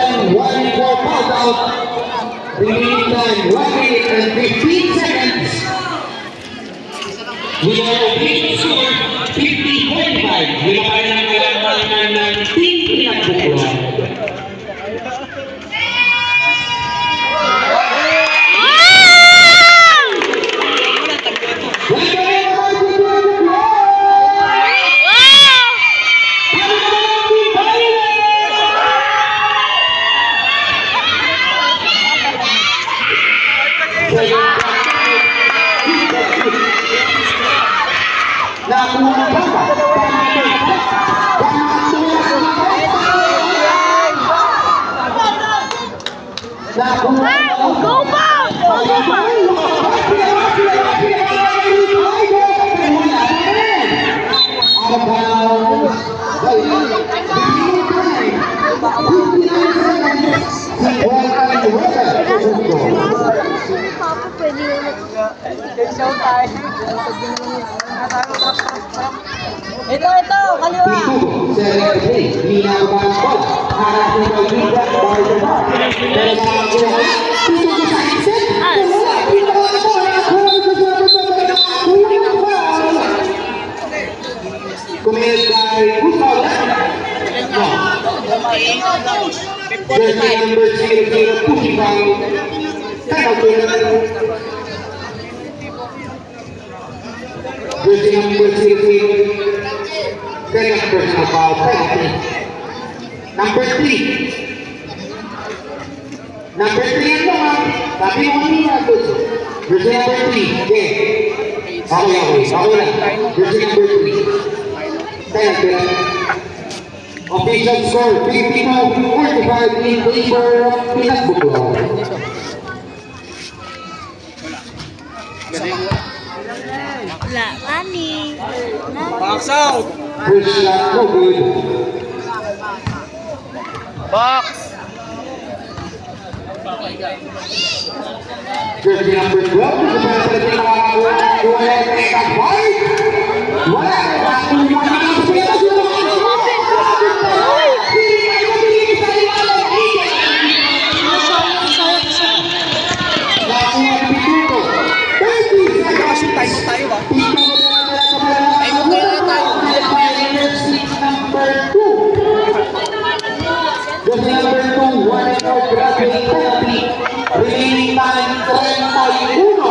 than 1 for foul out. Remaining time 1 minute and 15 seconds. We are being scored 50-45. Wala pa rin ang kailangan ng team pinagbukuhan. Go back! Go back! Ito, kaliwa. Number 3. Number 3 yan mo, sabi mo kanina, jersey number 3. Okay. Okay lang. Jersey number 3. Kaya, official score, 52-45 in favor of Pinagbukuhan. Wala, Nani. Box out! First shot, no good. Box! Jersey number 12, ito pa sa ating nakakakuha ng second point. Wala! Tayo ba? Ay mo kayo na tayo. Number 2. Jersey number 2, 1 and 0 graduate penalty. Remaining time 31 segundo.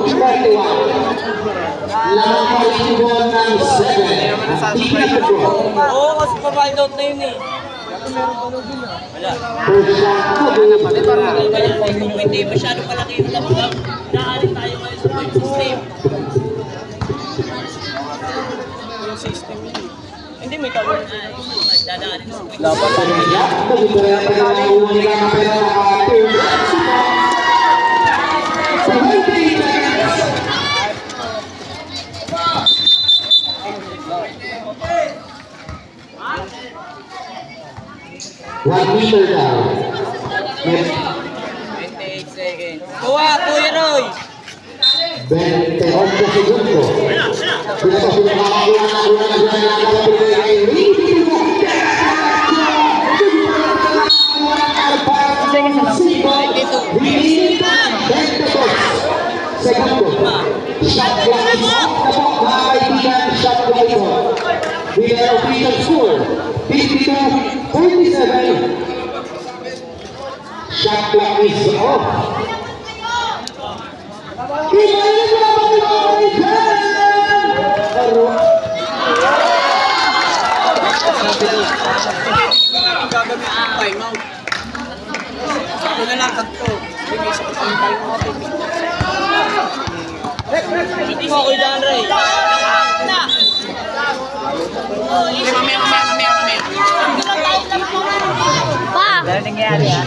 31. Lamang pa rin doon ng 7. Pinagbukuhan. Oo, kasi pa-find out na yun eh. Wala. First shot, no good. Hindi masyado malaki yung labang. Naalit tayo ngayon sa point system. Yung system yun. Hindi may tawag na dadaanin sa point. Dapat ano yan? Dito na yung pinakauna nila na pera nakapir. Sa 20 seconds. 1 meter down. 28 seconds. Kuha, Kuya Roy! 28 segundo. Sila pa sila makakakuha na una na dyan na nakapagay kay Ricky. Segundo. Shot clock is off na po mga kaibigan. Shot clock is off. With an official score, 52-47. Shot clock is off. Ibayin mo naman yung mga kaibigan! Gagawin ang time out. Ako na lang kanto. Bigay sa time out. Hindi mo ako dyan, Ray. Na! Mamaya. Pa! Ano nangyari ha?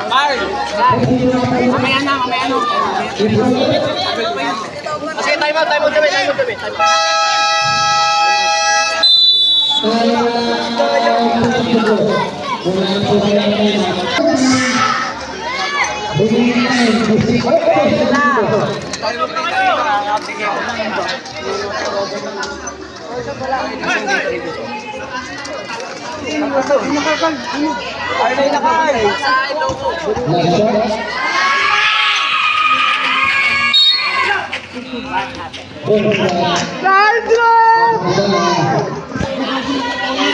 Mark! Mamaya na. Kasi time out kami. Arnay na kay.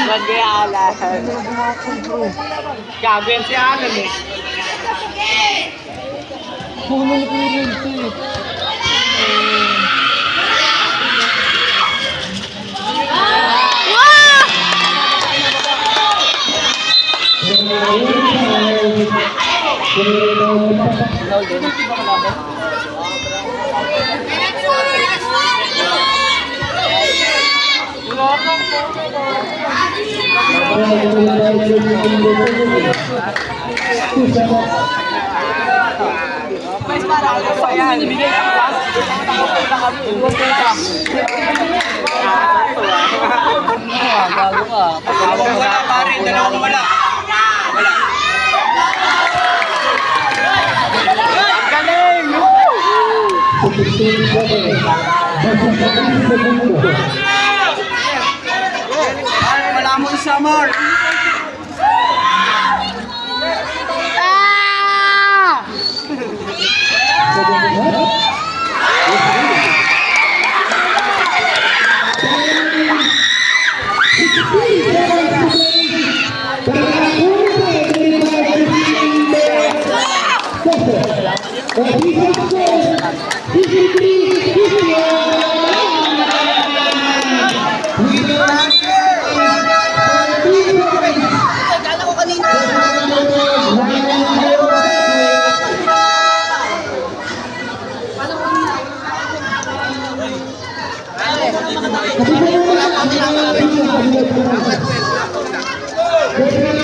Iwan kaya alas. Gago yan si Alan eh. Wow! Mas marami pa yan. Bigay ka ba? Gago ka. Wala pare, dalawang wala. Wala. Galing! Wala mo isa, Mark. Ah! Thank you.